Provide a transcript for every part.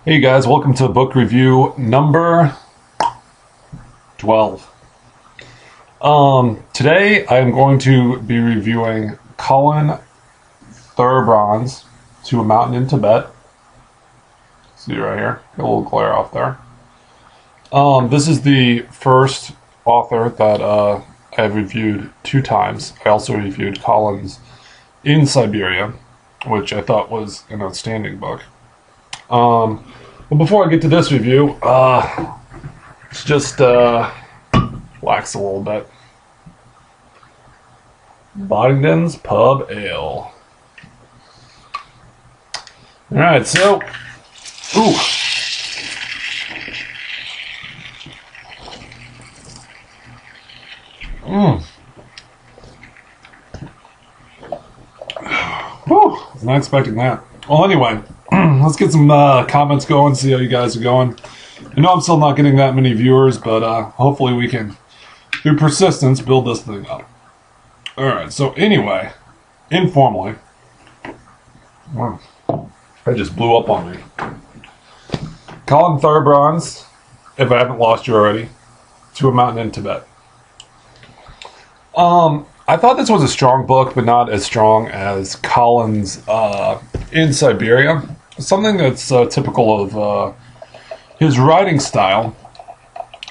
Hey guys, welcome to book review number 12. Today I'm going to be reviewing Colin Thubron's To a Mountain in Tibet. See right here, got a little glare off there. This is the first author that I've reviewed 2 times. I also reviewed Colin's In Siberia, which I thought was an outstanding book. Well, before I get to this review, let's just relax a little bit. Boddington's Pub Ale. Alright, so, ooh. Whew, was not expecting that. Well, anyway, let's get some comments going, see how you guys are going. I know I'm still not getting that many viewers, but hopefully we can, through persistence, build this thing up. Alright, so anyway, informally, that just blew up on me. Colin Thubron's, if I haven't lost you already, To a Mountain in Tibet. I thought this was a strong book, but not as strong as Colin's In Siberia. Something that's typical of his writing style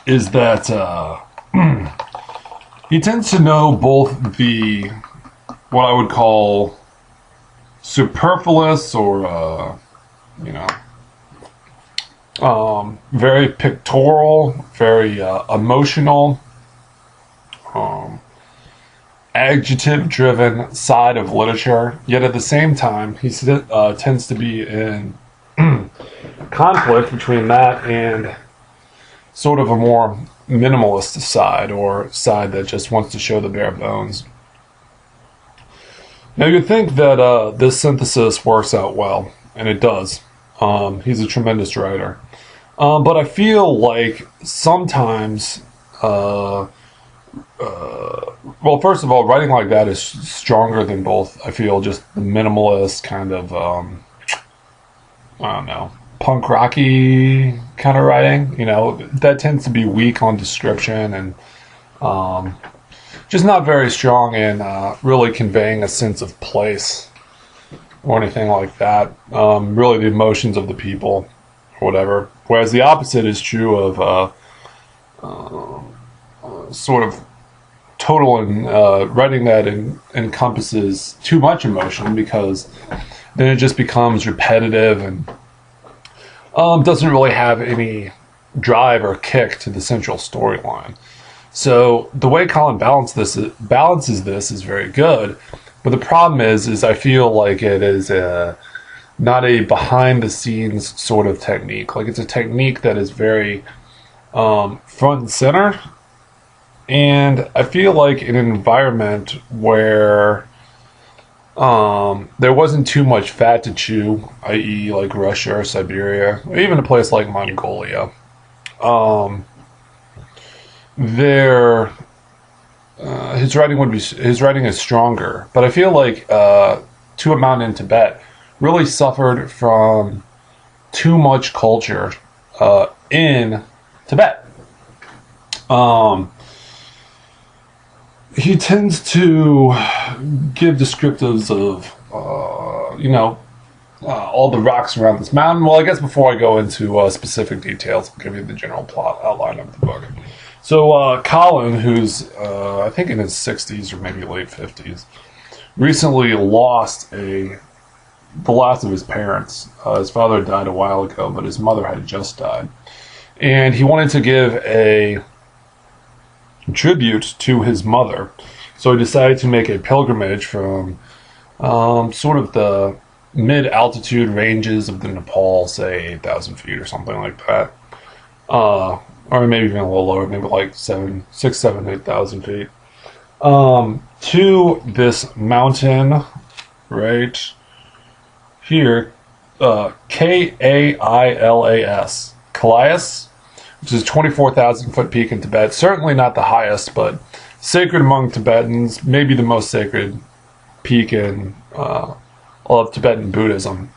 is that he tends to know both the, what I would call superfluous or, very pictorial, very emotional, adjective-driven side of literature, yet at the same time, he tends to be in conflict between that and sort of a more minimalist side, or side that just wants to show the bare bones. Now, you'd think that this synthesis works out well, and it does. He's a tremendous writer. But I feel like sometimes... well, first of all, writing like that is stronger than both, I feel, just the minimalist kind of, I don't know, punk rocky kind of writing. You know, that tends to be weak on description and just not very strong in really conveying a sense of place or anything like that. Really the emotions of the people or whatever. Whereas the opposite is true of sort of total and writing that encompasses too much emotion, because then it just becomes repetitive and doesn't really have any drive or kick to the central storyline. So the way Colin balances this is very good, but the problem is I feel like it is not a behind the scenes sort of technique. Like, it's a technique that is very front and center. And I feel like in an environment where there wasn't too much fat to chew, i.e. like Russia or Siberia, or even a place like Mongolia, his writing is stronger. But I feel like To a Mountain in Tibet really suffered from too much culture in Tibet. He tends to give descriptives of, all the rocks around this mountain. Well, I guess before I go into specific details, I'll give you the general plot outline of the book. So, Colin, who's, I think in his 60s or maybe late 50s, recently lost the last of his parents. His father died a while ago, but his mother had just died. And he wanted to give a tribute to his mother, so he decided to make a pilgrimage from sort of the mid-altitude ranges of the Nepal, say 8,000 feet or something like that, or maybe even a little lower, maybe like 6, 7, 8,000 feet, to this mountain right here, Kailas, Kailas, which is a 24,000 foot peak in Tibet. Certainly not the highest, but sacred among Tibetans, maybe the most sacred peak in of Tibetan Buddhism.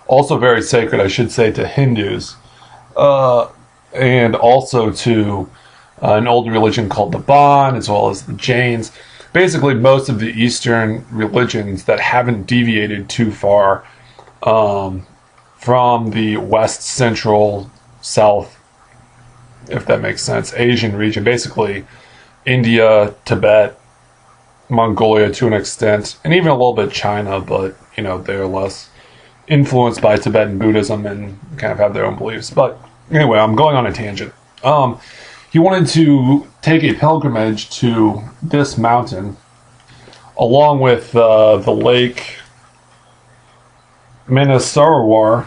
also very sacred, I should say, to Hindus, and also to an old religion called the Bon, as well as the Jains. Basically, most of the Eastern religions that haven't deviated too far from the West, Central, South, if that makes sense, Asian region. Basically, India, Tibet, Mongolia to an extent, and even a little bit China, but, you know, they're less influenced by Tibetan Buddhism and kind of have their own beliefs. But anyway, I'm going on a tangent. He wanted to take a pilgrimage to this mountain, along with the lake Manasarowar,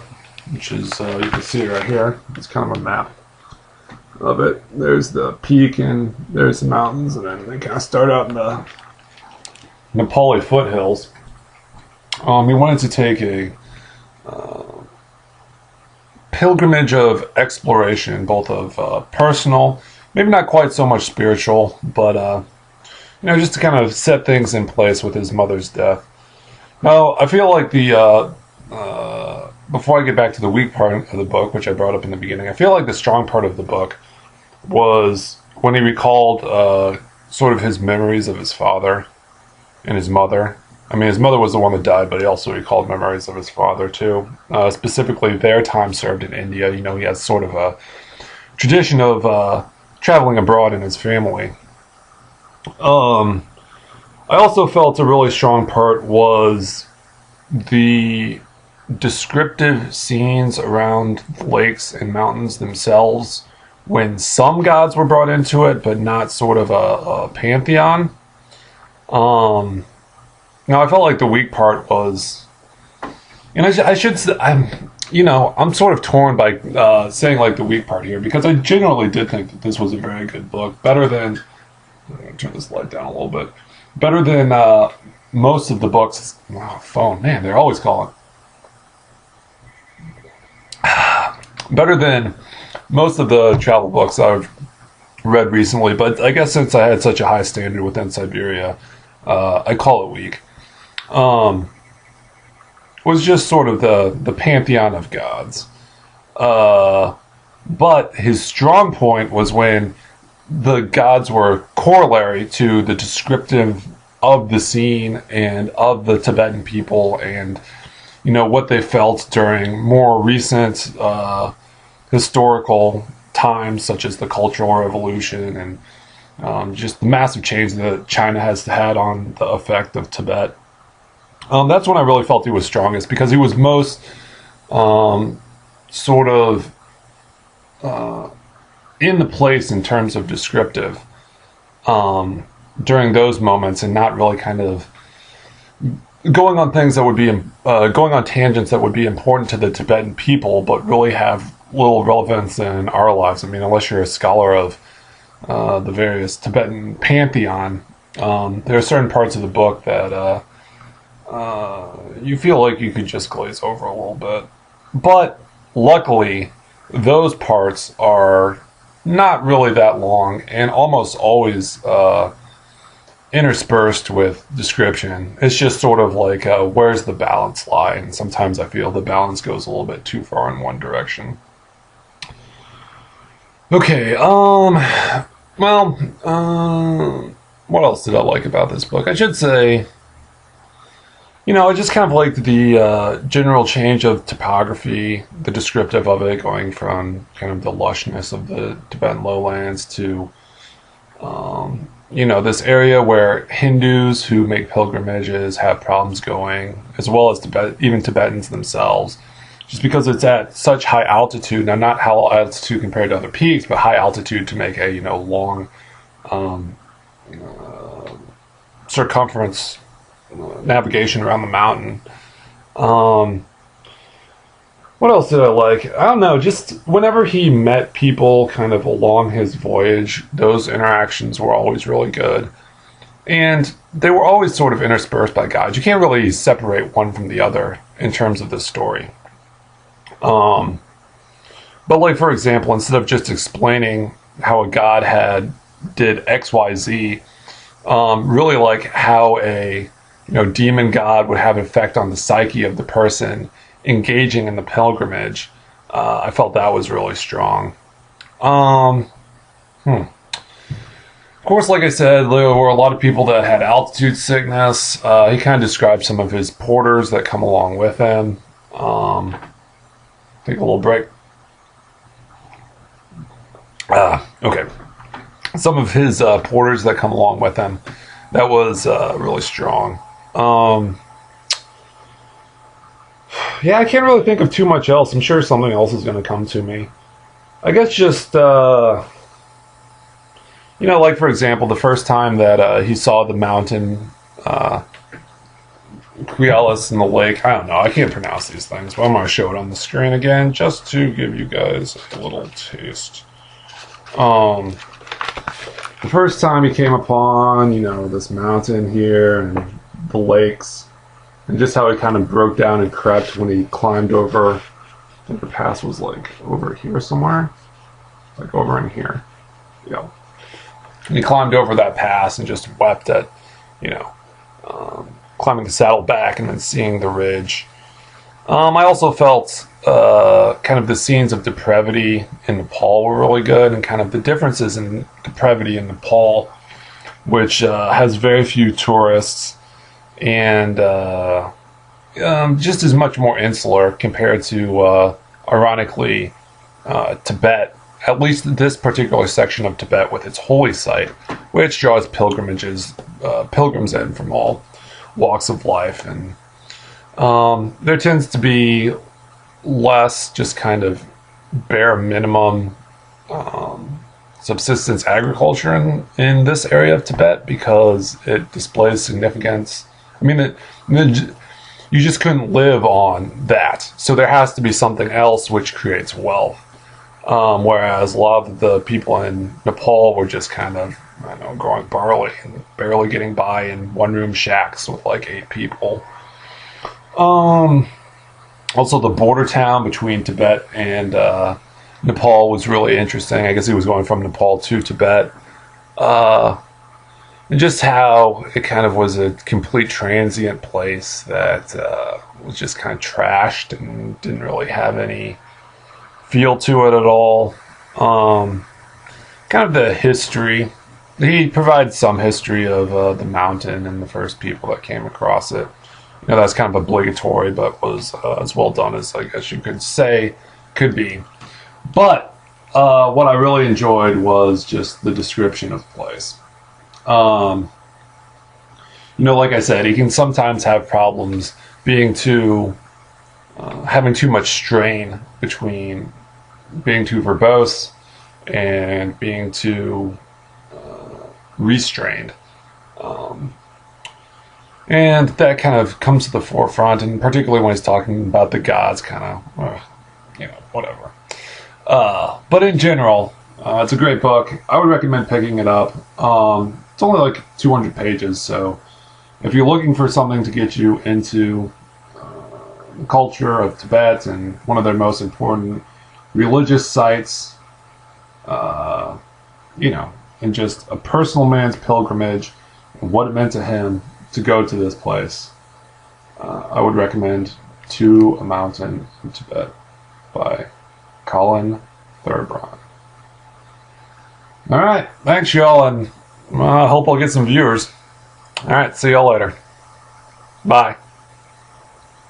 which is, you can see it right here. It's kind of a map of it. There's the peak, and there's the mountains, and then they kind of start out in the Nepali foothills. He wanted to take a pilgrimage of exploration, both of personal, maybe not quite so much spiritual, but you know, just to kind of set things in place with his mother's death. Now, I feel like the before I get back to the weak part of the book, which I brought up in the beginning, I feel like the strong part of the book was when he recalled sort of his memories of his father and his mother. I mean, his mother was the one that died, but he also recalled memories of his father, too. Specifically, their time served in India. You know, he has sort of a tradition of traveling abroad in his family. I also felt a really strong part was the descriptive scenes around the lakes and mountains themselves, when some gods were brought into it, but not sort of a pantheon. Now, I felt like the weak part was, and I should say, I'm sort of torn by saying like the weak part here, because I genuinely did think that this was a very good book. Better than, I'm going to turn this light down a little bit, better than most of the books. Wow, phone, man, they're always calling. Better than most of the travel books I've read recently, but I guess since I had such a high standard within Siberia, I call it weak. Was just sort of the pantheon of gods. But his strong point was when the gods were corollary to the descriptive of the scene and of the Tibetan people, and, you know, what they felt during more recent historical times, such as the Cultural Revolution and just the massive change that China has had on the effect of Tibet. That's when I really felt he was strongest, because he was most sort of in the place in terms of descriptive during those moments, and not really kind of going on things that would be going on tangents that would be important to the Tibetan people, but really have little relevance in our lives. I mean, unless you're a scholar of the various Tibetan pantheon, there are certain parts of the book that you feel like you could just glaze over a little bit. But luckily, those parts are not really that long, and almost always interspersed with description. It's just sort of like, where's the balance lie? And sometimes I feel the balance goes a little bit too far in one direction. Okay, well, what else did I like about this book? I should say, you know, I just kind of liked the general change of topography, the descriptive of it, going from kind of the lushness of the Tibetan lowlands to, you know, this area where Hindus who make pilgrimages have problems going, as well as even Tibetans themselves, just because it's at such high altitude. Now, not high altitude compared to other peaks, but high altitude to make a, you know, long circumference navigation around the mountain. What else did I like? I don't know, just whenever he met people kind of along his voyage, those interactions were always really good. And they were always sort of interspersed by gods. You can't really separate one from the other in terms of the story. But like, for example, instead of just explaining how a god did XYZ, really like how a, you know, demon god would have an effect on the psyche of the person, engaging in the pilgrimage. I felt that was really strong. Of course, like I said, there were a lot of people that had altitude sickness. He kind of described some of his porters that come along with him. Take a little break. Okay. Some of his porters that come along with him. That was really strong. Yeah, I can't really think of too much else. I'm sure something else is going to come to me. I guess just, like, for example, the first time that he saw the mountain, Crialis in the lake. I don't know. I can't pronounce these things, but I'm going to show it on the screen again just to give you guys a little taste. The first time he came upon, this mountain here and the lakes, and just how he kind of broke down and crept when he climbed over. I think the pass was like over here somewhere, like over in here. Yeah. And he climbed over that pass and just wept at, climbing the saddle back and then seeing the ridge. I also felt kind of the scenes of depravity in Nepal were really good, and kind of the differences in depravity in Nepal, which has very few tourists and just is much more insular compared to, ironically, Tibet. At least this particular section of Tibet with its holy site, which draws pilgrims in from all walks of life, and there tends to be less just kind of bare minimum subsistence agriculture in this area of Tibet, because it displays significance. I mean, you just couldn't live on that, so there has to be something else which creates wealth. Whereas a lot of the people in Nepal were just kind of, growing barley and barely getting by in one-room shacks with like 8 people. Also, the border town between Tibet and Nepal was really interesting. I guess he was going from Nepal to Tibet. And just how it kind of was a complete transient place that was just kind of trashed and didn't really have any feel to it at all. Kind of the history. He provides some history of the mountain and the first people that came across it. That's kind of obligatory, but was as well done as I guess you could say could be. But what I really enjoyed was just the description of the place. Like I said, he can sometimes have problems being having too much strain between being too verbose and being too restrained. And that kind of comes to the forefront, and particularly when he's talking about the gods, kind of, whatever. But in general, it's a great book. I would recommend picking it up. It's only like 200 pages, so if you're looking for something to get you into the culture of Tibet and one of their most important religious sites, and just a personal man's pilgrimage and what it meant to him to go to this place, I would recommend To a Mountain in Tibet by Colin Thubron. Alright, thanks y'all, and I hope I'll get some viewers. Alright, see y'all later. Bye.